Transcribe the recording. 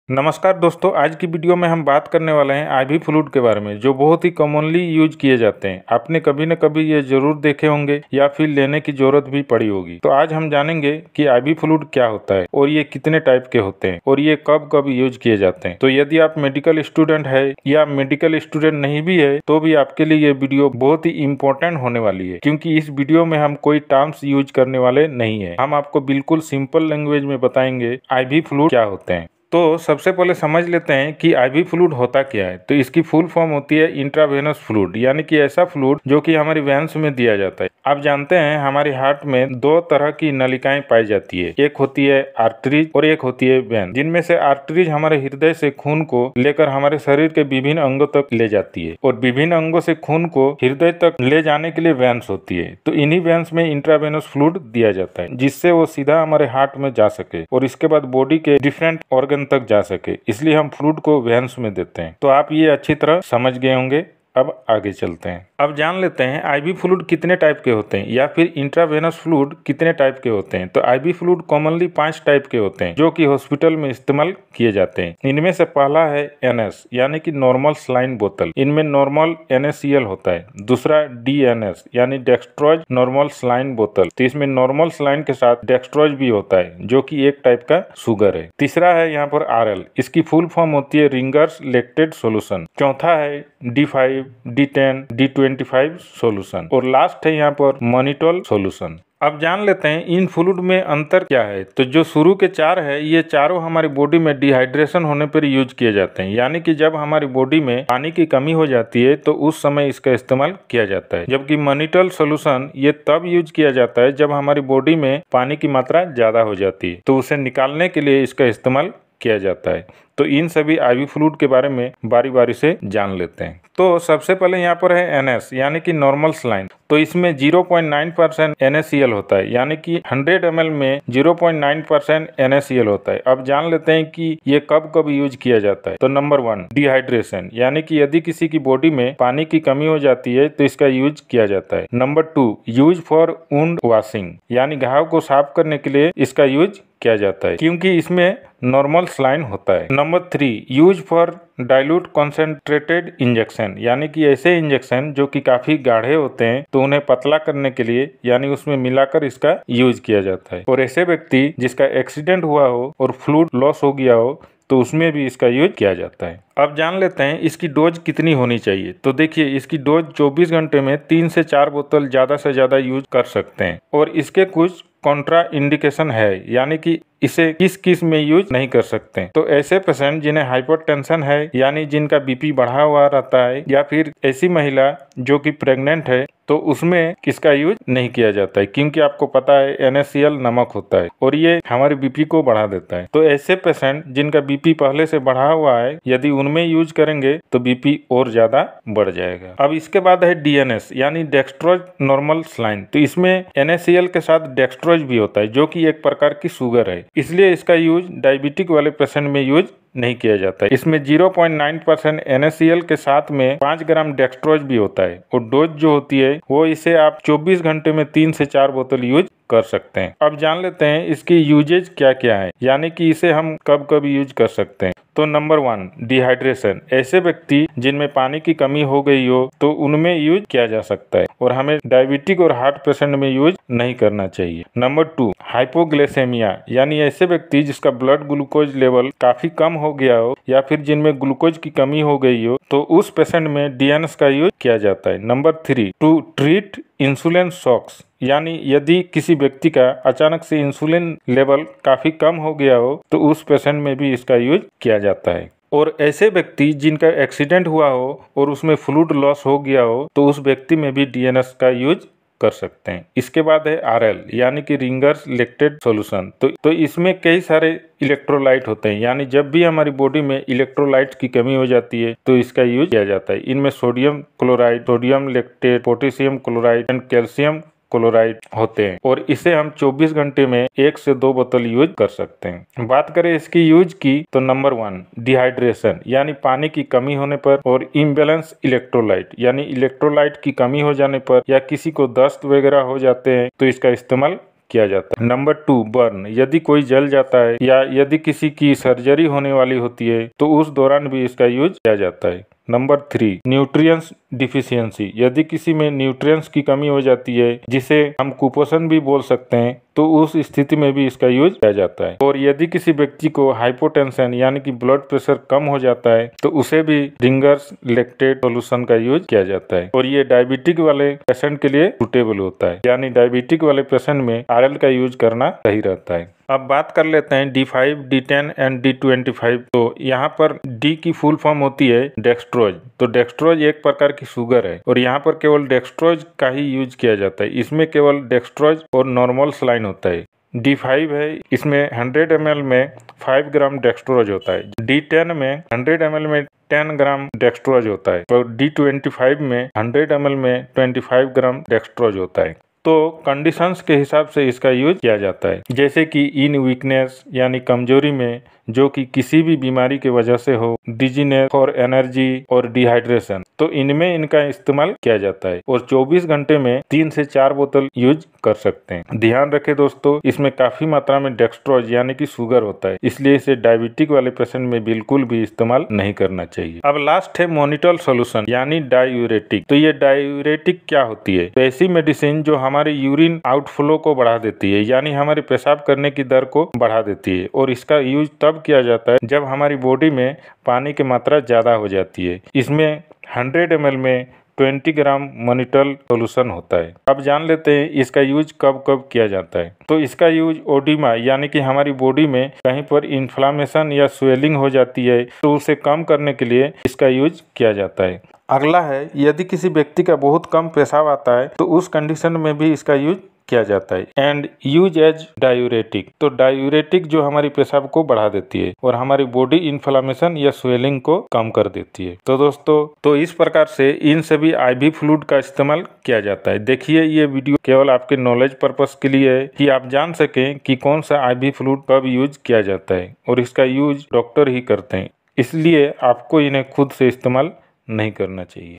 नमस्कार दोस्तों, आज की वीडियो में हम बात करने वाले हैं आईवी फ्लूइड के बारे में, जो बहुत ही कॉमनली यूज किए जाते हैं। आपने कभी न कभी ये जरूर देखे होंगे या फिर लेने की जरूरत भी पड़ी होगी। तो आज हम जानेंगे कि आईवी फ्लूइड क्या होता है और ये कितने टाइप के होते हैं और ये कब कब यूज किए जाते हैं। तो यदि आप मेडिकल स्टूडेंट है या मेडिकल स्टूडेंट नहीं भी है तो भी आपके लिए ये वीडियो बहुत ही इम्पोर्टेंट होने वाली है, क्योंकि इस वीडियो में हम कोई टर्म्स यूज करने वाले नहीं है। हम आपको बिल्कुल सिंपल लैंग्वेज में बताएंगे आईवी फ्लूइड क्या होते हैं। तो सबसे पहले समझ लेते हैं कि आईवी फ्लूइड होता क्या है। तो इसकी फुल फॉर्म होती है इंट्रावेनस फ्लूइड, यानी कि ऐसा फ्लूइड जो कि हमारी वेन्स में दिया जाता है। आप जानते हैं हमारे हार्ट में दो तरह की नलिकाएं पाई जाती है, एक होती है आर्टरीज और एक होती है वेन, जिनमें से आर्टरीज हमारे हृदय से खून को लेकर हमारे शरीर के विभिन्न अंगों तक ले जाती है और विभिन्न अंगों से खून को हृदय तक ले जाने के लिए वेन्स होती है। तो इन्हीं वेन्स में इंट्रावेनस फ्लूइड दिया जाता है, जिससे वो सीधा हमारे हार्ट में जा सके और इसके बाद बॉडी के डिफरेंट ऑर्गन तक जा सके। इसलिए हम फ्लूइड को वेन्स में देते हैं। तो आप ये अच्छी तरह समझ गए होंगे। अब आगे चलते हैं। अब जान लेते हैं आईवी फ्लूइड कितने टाइप के होते हैं या फिर इंट्रावेनस फ्लूइड कितने टाइप के होते हैं। तो आईवी फ्लूइड कॉमनली 5 टाइप के होते हैं जो कि हॉस्पिटल में इस्तेमाल किए जाते हैं। इनमें से पहला है एनएस, यानी कि नॉर्मल सलाइन बोतल। इनमें नॉर्मल NaCl होता है। दूसरा DNS यानी डेक्स्ट्रोज नॉर्मल सलाइन बोतल। तो इसमें नॉर्मल सलाइन के साथ डेक्स्ट्रोज भी होता है, जो कि एक टाइप का शुगर है। तीसरा है यहाँ पर RL, इसकी फुल फॉर्म होती है रिंगर्स लैक्टेट सोल्यूशन। चौथा है D5, D10, D25 सोल्यूशन और लास्ट है यहाँ पर मॉनिटोल सोल्यूशन। अब जान लेते हैं इन फ्लूइड में अंतर क्या है। तो जो शुरू के 4 है, ये चारों हमारी बॉडी में डिहाइड्रेशन होने पर यूज किए जाते हैं, यानी कि जब हमारी बॉडी में पानी की कमी हो जाती है तो उस समय इसका इस्तेमाल किया जाता है। जबकि मॉनिटोल सोल्यूशन ये तब यूज किया जाता है जब हमारी बॉडी में पानी की मात्रा ज्यादा हो जाती है, तो उसे निकालने के लिए इसका इस्तेमाल किया जाता है। तो इन सभी आईवी फ्लूइड के बारे में बारी बारी से जान लेते हैं। तो सबसे पहले यहाँ पर है NS, यानी कि नॉर्मल सलाइन। तो इसमें 0.9% NaCl होता है, यानी कि 100 ml में 0.9% NaCl होता है। अब जान लेते हैं कि ये कब कब यूज किया जाता है। तो नंबर 1 डिहाइड्रेशन, यानी कि यदि किसी की बॉडी में पानी की कमी हो जाती है तो इसका यूज किया जाता है। Number 2 use for wound washing, यानी घाव को साफ करने के लिए इसका यूज किया जाता है, क्योंकि इसमें नॉर्मल सलाइन होता है। Number 3 use for dilute concentrated injection, यानी कि ऐसे इंजेक्शन जो कि काफी गाढ़े होते हैं तो उन्हें पतला करने के लिए यानी उसमें मिलाकर इसका यूज किया जाता है। और ऐसे व्यक्ति जिसका एक्सीडेंट हुआ हो और फ्लूइड लॉस हो गया हो तो उसमें भी इसका यूज किया जाता है। अब जान लेते हैं इसकी डोज कितनी होनी चाहिए। तो देखिए, इसकी डोज 24 घंटे में 3 से 4 बोतल ज्यादा से ज्यादा यूज कर सकते हैं और इसके कुछ कॉन्ट्रा इंडिकेशन है, यानी कि इसे किस किस में यूज नहीं कर सकते। तो ऐसे पेशेंट जिन्हें हाइपरटेंशन है, यानी जिनका बीपी बढ़ा हुआ रहता है, या फिर ऐसी महिला जो कि प्रेग्नेंट है, तो उसमें इसका यूज नहीं किया जाता है, क्योंकि आपको पता है NaCl नमक होता है और ये हमारे बीपी को बढ़ा देता है। तो ऐसे पेशेंट जिनका बीपी पहले से बढ़ा हुआ है, यदि उनमें यूज करेंगे तो बीपी और ज्यादा बढ़ जाएगा। अब इसके बाद है DNS, यानी डेक्स्ट्रोज नॉर्मल सलाइन। तो इसमें NaCl के साथ डेक्स्ट्रोज भी होता है, जो कि एक प्रकार की शुगर है, इसलिए इसका यूज डायबिटिक वाले पेशेंट में यूज नहीं किया जाता है। इसमें 0.9% NaCl के साथ में 5 ग्राम डेक्स्ट्रोज भी होता है और डोज जो होती है वो इसे आप 24 घंटे में 3 से 4 बोतल यूज कर सकते हैं। अब जान लेते हैं इसकी यूजेज क्या क्या है, यानी कि इसे हम कब कब यूज कर सकते हैं। तो नंबर 1 डिहाइड्रेशन, ऐसे व्यक्ति जिनमें पानी की कमी हो गई हो तो उनमें यूज किया जा सकता है और हमें डायबिटिक और हार्ट पेशेंट में यूज नहीं करना चाहिए। नंबर 2 हाइपोग्लाइसेमिया, यानी ऐसे व्यक्ति जिसका ब्लड ग्लूकोज लेवल काफी कम हो गया हो या फिर जिनमें ग्लूकोज की कमी हो गई हो तो उस पेशेंट में DNS का यूज किया जाता है। Number 3 to treat insulin shocks, यानी यदि किसी व्यक्ति का अचानक से इंसुलिन लेवल काफी कम हो गया हो तो उस पेशेंट में भी इसका यूज किया जाता है। और ऐसे व्यक्ति जिनका एक्सीडेंट हुआ हो और उसमें फ्लूइड लॉस हो गया हो तो उस व्यक्ति में भी DNS का यूज कर सकते हैं। इसके बाद है RL, यानी कि रिंगर्स लैक्टेट सोल्यूशन। तो इसमें कई सारे इलेक्ट्रोलाइट होते हैं, यानी जब भी हमारी बॉडी में इलेक्ट्रोलाइट की कमी हो जाती है तो इसका यूज किया जाता है। इनमें sodium chloride, sodium lactate, potassium chloride and calcium chloride होते हैं और इसे हम 24 घंटे में 1 से 2 बोतल यूज कर सकते हैं। बात करें इसकी यूज की तो नंबर 1 डिहाइड्रेशन, यानी पानी की कमी होने पर, और इम्बैलेंस इलेक्ट्रोलाइट, यानी इलेक्ट्रोलाइट की कमी हो जाने पर या किसी को दस्त वगैरह हो जाते हैं तो इसका इस्तेमाल किया जाता है। नंबर 2 बर्न, यदि कोई जल जाता है या यदि किसी की सर्जरी होने वाली होती है तो उस दौरान भी इसका यूज किया जाता है। नंबर 3 न्यूट्रिएंट्स डिफिशियंसी, यदि किसी में न्यूट्रिएंट्स की कमी हो जाती है जिसे हम कुपोषण भी बोल सकते हैं तो उस स्थिति में भी इसका यूज किया जाता है। और यदि किसी व्यक्ति को हाइपोटेंशन यानी कि ब्लड प्रेशर कम हो जाता है तो उसे भी रिंगर्स लैक्टेट सॉल्यूशन का यूज किया जाता है। और ये डायबिटिक वाले पेशेंट के लिए सूटेबल होता है, यानी डायबिटिक वाले पेशेंट में RL का यूज करना सही रहता है। अब बात कर लेते हैं D5, D10 एंड D25। तो यहाँ पर D की फुल फॉर्म होती है डेक्सट्रोज। तो डेक्सट्रोज एक प्रकार की शुगर है और यहाँ पर केवल डेक्सट्रोज का ही यूज किया जाता है। इसमें केवल डेक्सट्रोज और नॉर्मल सलाइन होता है। D5 है, इसमें 100 ml में 5 ग्राम डेक्सट्रोज होता है। D10 में 100 ml में 10 ग्राम डेक्सट्रोज होता है और D25 में 100 ml में 25 ग्राम डेक्सट्रोज होता है। तो कंडीशंस के हिसाब से इसका यूज किया जाता है, जैसे कि इन वीकनेस यानी कमजोरी में, जो कि किसी भी बीमारी की वजह से हो, डिजीनेस, फॉर एनर्जी और डिहाइड्रेशन, तो इनमें इनका इस्तेमाल किया जाता है। और 24 घंटे में 3 से 4 बोतल यूज कर सकते हैं। ध्यान रखें दोस्तों, इसमें काफी मात्रा में डेक्सट्रोज यानी कि शुगर होता है, इसलिए इसे डायबिटिक वाले पेशेंट में बिल्कुल भी इस्तेमाल नहीं करना चाहिए। अब लास्ट है मोनिटोल सोल्यूशन यानी डायूरेटिक। तो ये डायूरेटिक क्या होती है? तो ऐसी मेडिसिन जो हमारे यूरिन आउटफ्लो को बढ़ा देती है, यानी हमारे पेशाब करने की दर को बढ़ा देती है। और इसका यूज तब किया जाता है जब हमारी बॉडी में पानी की मात्रा ज्यादा हो जाती है। इसमें 100 ml में 20 ग्राम मोनिटोल सोल्यूशन होता है। अब जान लेते हैं इसका यूज कब कब किया जाता है। तो इसका यूज ओडिमा यानी कि हमारी बॉडी में कहीं पर इन्फ्लामेशन या स्वेलिंग हो जाती है तो उसे कम करने के लिए इसका यूज किया जाता है। अगला है, यदि किसी व्यक्ति का बहुत कम पेशाब आता है तो उस कंडीशन में भी इसका यूज किया जाता है। And use as diuretic. तो डायूरेटिक जो हमारी पेशाब को बढ़ा देती है और हमारी बॉडी इन्फ्लामेशन या स्वेलिंग को कम कर देती है। तो दोस्तों, तो इस प्रकार से इन सभी IV फ्लूइड का इस्तेमाल किया जाता है। देखिए, ये वीडियो केवल आपके नॉलेज पर्पस के लिए है कि आप जान सकें कि कौन सा IV फ्लूइड कब यूज किया जाता है, और इसका यूज डॉक्टर ही करते हैं, इसलिए आपको इन्हें खुद से इस्तेमाल नहीं करना चाहिए।